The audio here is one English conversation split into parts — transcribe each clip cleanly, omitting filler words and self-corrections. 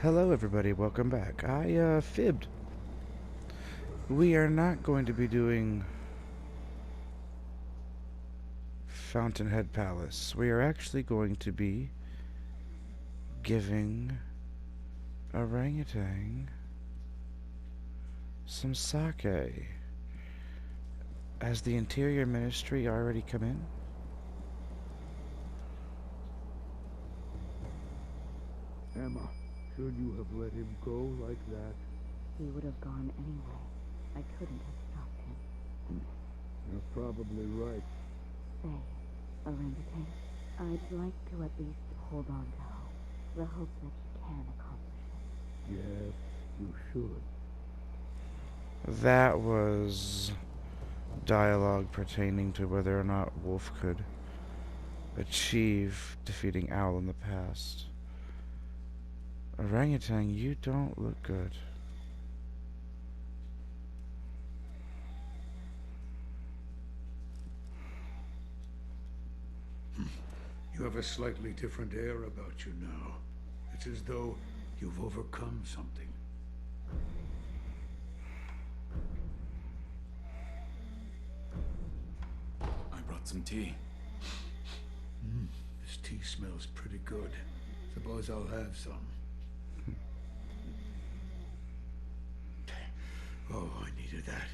Hello everybody, welcome back. I fibbed. We are not going to be doing Fountainhead Palace. We are actually going to be giving orangutan some sake. Has the Interior Ministry already come in? Emma, should you have let him go like that? He would have gone anyway. I couldn't have stopped him. You're probably right. Say, orangutan, I'd like to at least hold on to hope. The hope that you can accomplish it. Yes, you should. That was dialogue pertaining to whether or not Wolf could achieve defeating Owl in the past. Orangutan, you don't look good. You have a slightly different air about you now. It's as though you've overcome something. I brought some tea. This tea smells pretty good. Suppose I'll have some. Oh, I needed that.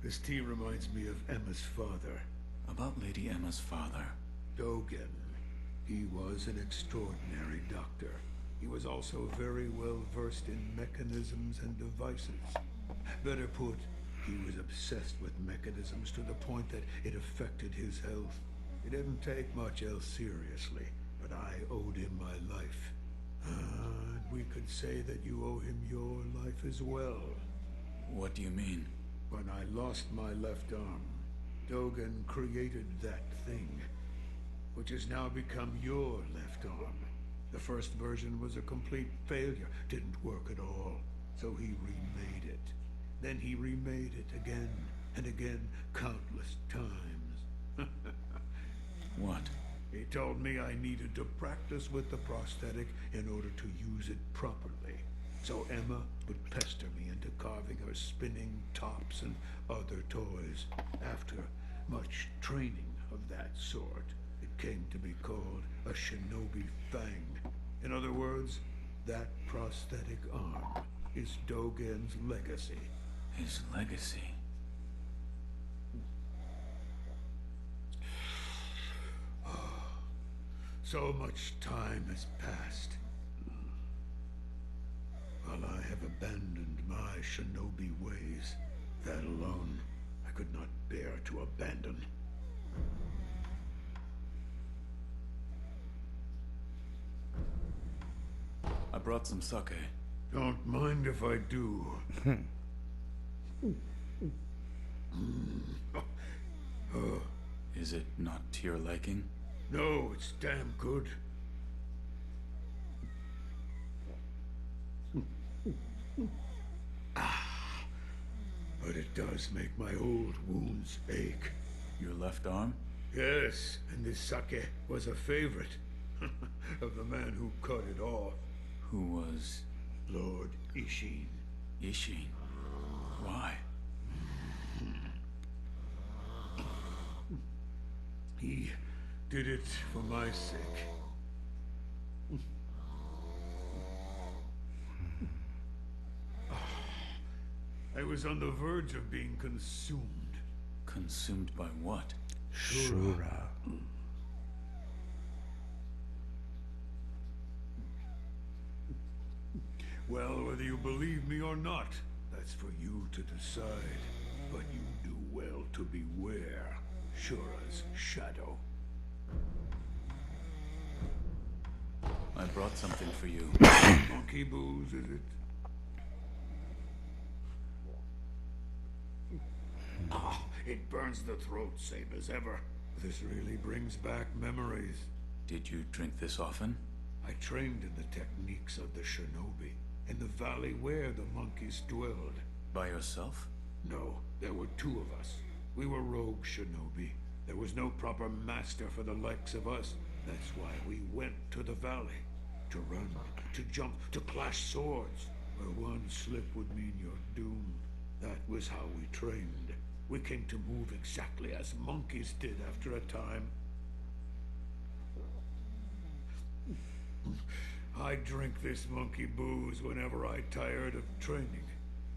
This tea reminds me of Emma's father. About Lady Emma's father. Dogen. He was an extraordinary doctor. He was also very well versed in mechanisms and devices. Better put, he was obsessed with mechanisms to the point that it affected his health. He didn't take much else seriously, but I owed him my life. And we could say that you owe him your life as well. What do you mean? When I lost my left arm, Dogen created that thing, which has now become your left arm. The first version was a complete failure, didn't work at all, so he remade it. Then he remade it again and again, countless times. What? He told me I needed to practice with the prosthetic in order to use it properly. So Emma would pester me into carving her spinning tops and other toys. After much training of that sort, it came to be called a shinobi fang. In other words, that prosthetic arm is Dogen's legacy. His legacy? So much time has passed. While I have abandoned my shinobi ways, that alone I could not bear to abandon. I brought some sake. Don't mind if I do. Is it not to your liking? No, it's damn good. But it does make my old wounds ache. Your left arm? Yes, and this sake was a favorite of the man who cut it off. Who was Lord Ishin. Ishin? Why? He did it for my sake. I was on the verge of being consumed. Consumed by what? Shura. Well, whether you believe me or not, that's for you to decide. But you do well to beware Shura's shadow. I brought something for you. Monkey booze, is it? It burns the throat, same as ever. This really brings back memories. Did you drink this often? I trained in the techniques of the shinobi, in the valley where the monkeys dwelled. By yourself? No, there were two of us. We were rogue shinobi. There was no proper master for the likes of us. That's why we went to the valley. to run, to jump, to clash swords, where one slip would mean you're doomed. That was how we trained. We came to move exactly as monkeys did after a time. I'd drink this monkey booze whenever I tired of training,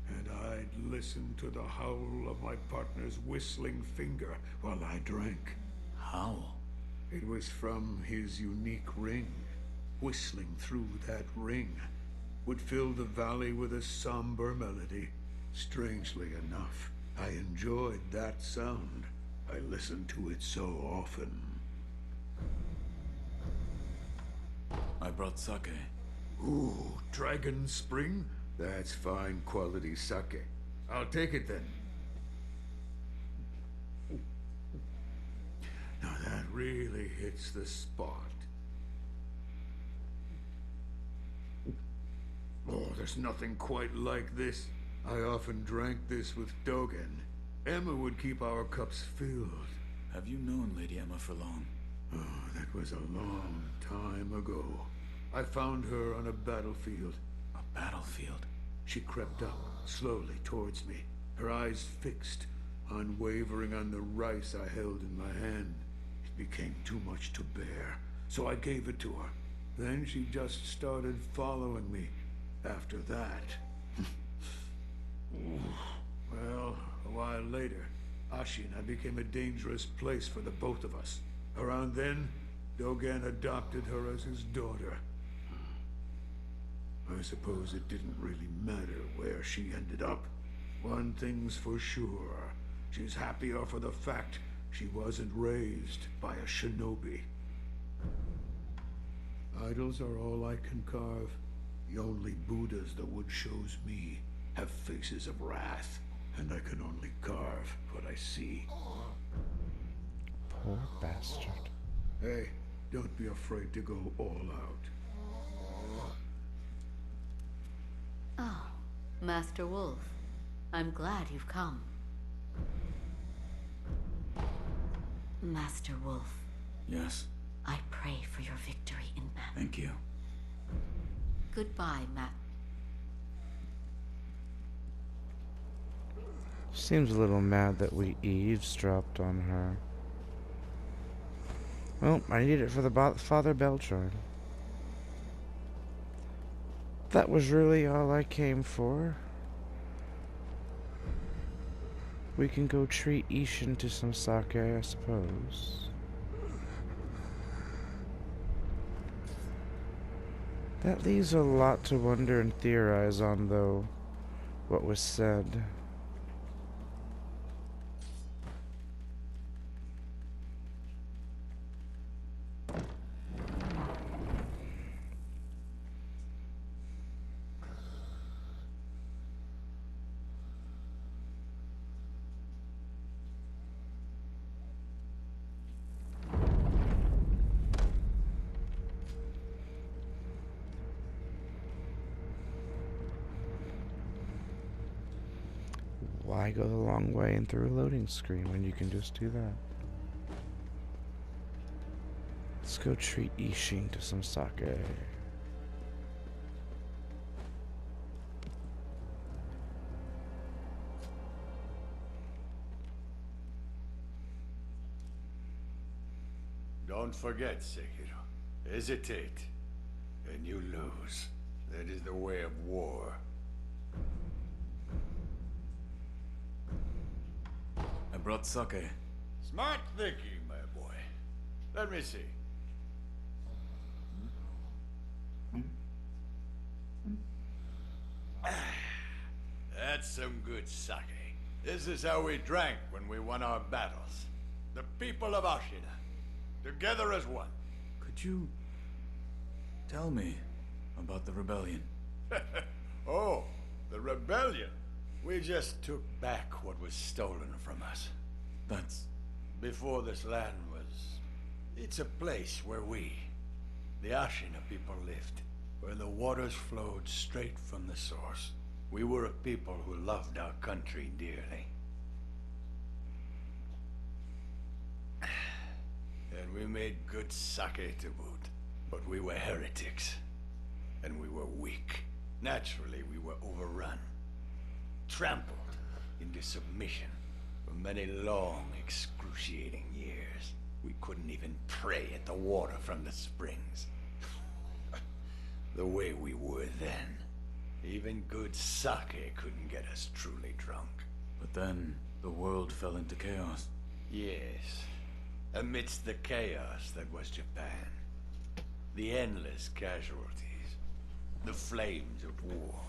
and I'd listen to the howl of my partner's whistling finger while I drank. Howl? It was from his unique ring. Whistling through that ring would fill the valley with a somber melody. Strangely enough, I enjoyed that sound. I listened to it so often. I brought sake. Ooh, Dragon Spring? That's fine quality sake. I'll take it then. Now that really hits the spot. Oh, there's nothing quite like this. I often drank this with Dogen. Emma would keep our cups filled. Have you known Lady Emma for long? Oh, that was a long time ago. I found her on a battlefield. A battlefield? She crept up, slowly towards me, her eyes fixed, unwavering on the rice I held in my hand. It became too much to bear, so I gave it to her. Then she just started following me. After that... Well, a while later, Ashina became a dangerous place for the both of us. Around then, Dogen adopted her as his daughter. I suppose it didn't really matter where she ended up. One thing's for sure. She's happier for the fact she wasn't raised by a shinobi. Idols are all I can carve. The only Buddhas the wood shows me have faces of wrath, and I can only carve what I see. Poor bastard. Hey, don't be afraid to go all out. Oh, Master Wolf. I'm glad you've come. Master Wolf, Yes, I pray for your victory in battle. thank you. Goodbye, Matt. Seems a little mad that we eavesdropped on her. Well, I need it for the Father Beltron. That was really all I came for. We can go treat Ishin to some sake, I suppose. That leaves a lot to wonder and theorize on, though, what was said. Why go the long way and through a loading screen when you can just do that? Let's go treat Ishin to some sake. Don't forget, Sekiro. Hesitate, and you lose. That is the way of war. I brought sake. Smart thinking, my boy. Let me see. That's some good sake. This is how we drank when we won our battles. The people of Ashina, together as one. Could you tell me about the rebellion? Oh, the rebellion. We just took back what was stolen from us. That's... Before this land was... It's a place where we, the Ashina people, lived. Where the waters flowed straight from the source. We were a people who loved our country dearly. And we made good sake to boot. But we were heretics. and we were weak. Naturally, we were overrun, trampled into submission for many long, excruciating years. We couldn't even pray at the water from the springs. The way we were then. Even good sake couldn't get us truly drunk. But then, the world fell into chaos. Yes. Amidst the chaos that was Japan. The endless casualties. The flames of war.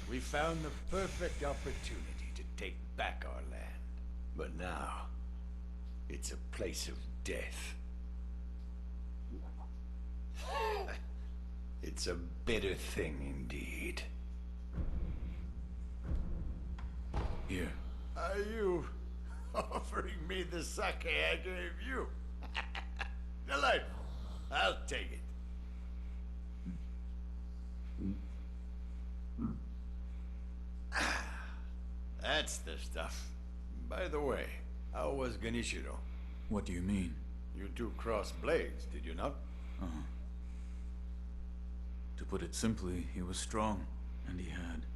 We found the perfect opportunity to take back our land. But now, it's a place of death. It's a bitter thing indeed. Here. Are you offering me the sake I gave you? Delightful. I'll take it. That's the stuff. By the way, how was Genichiro? What do you mean? You two crossed blades, did you not? Uh-huh. To put it simply, he was strong, and he had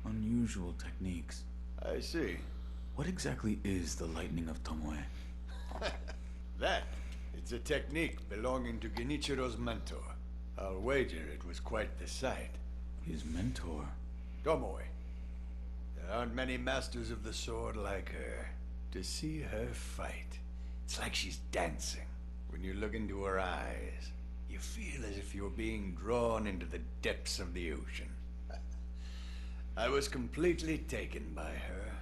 unusual techniques. I see. What exactly is the Lightning of Tomoe? That, it's a technique belonging to Genichiro's mentor. I'll wager it was quite the sight. His mentor? Tomoe. There aren't many masters of the sword like her. To see her fight, it's like she's dancing. When you look into her eyes, you feel as if you're being drawn into the depths of the ocean. I was completely taken by her,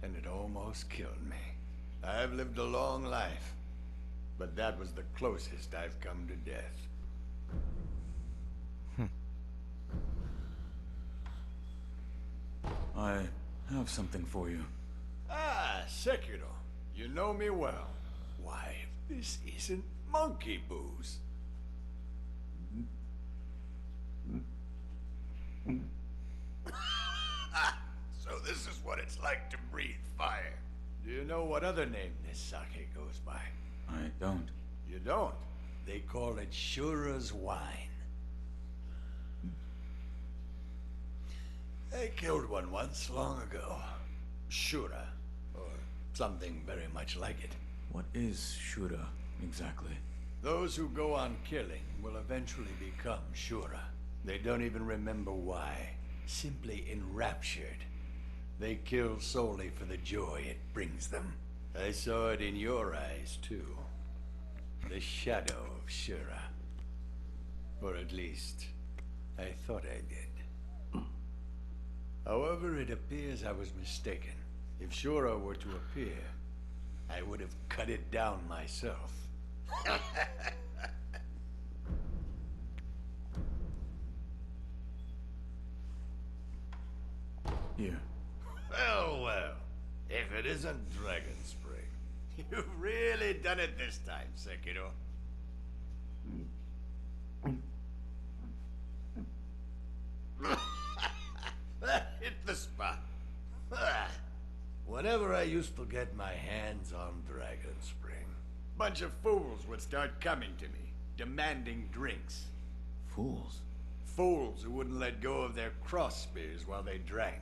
and it almost killed me. I've lived a long life, but that was the closest I've come to death. I have something for you. Ah, Sekiro. You know me well. Why, if this isn't monkey booze. So this is what it's like to breathe fire. Do you know what other name this sake goes by? I don't. You don't? They call it Shura's wine. I killed one once, long ago. Shura, or something very much like it. What is Shura, exactly? Those who go on killing will eventually become Shura. They don't even remember why. Simply enraptured. They kill solely for the joy it brings them. I saw it in your eyes, too. The shadow of Shura. Or at least, I thought I did. However, it appears I was mistaken. If Shura were to appear, I would have cut it down myself. Here. Well, well. If it isn't Dragon Spring. You've really done it this time, Sekiro. That hit the spot. Whenever I used to get my hands on Dragon Spring, bunch of fools would start coming to me, demanding drinks. Fools? Fools who wouldn't let go of their cross spears while they drank.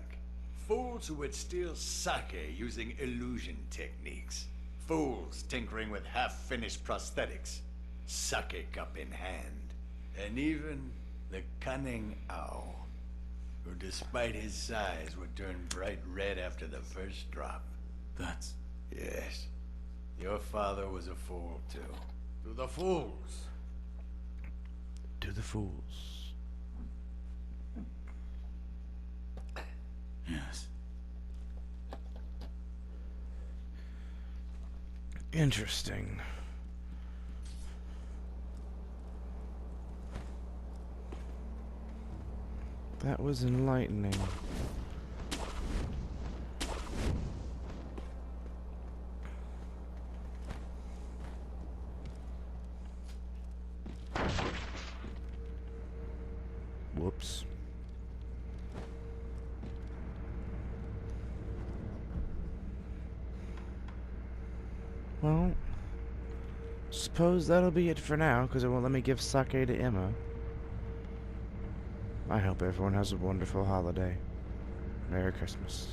Fools who would steal sake using illusion techniques. Fools tinkering with half-finished prosthetics, sake cup in hand. And even the cunning owl, who despite his size would turn bright red after the first drop. That's... Yes. Your father was a fool, too. To the fools. To the fools. yes. Interesting. That was enlightening. Whoops. Well, suppose that'll be it for now, because it won't let me give sake to Emma. I hope everyone has a wonderful holiday. Merry Christmas.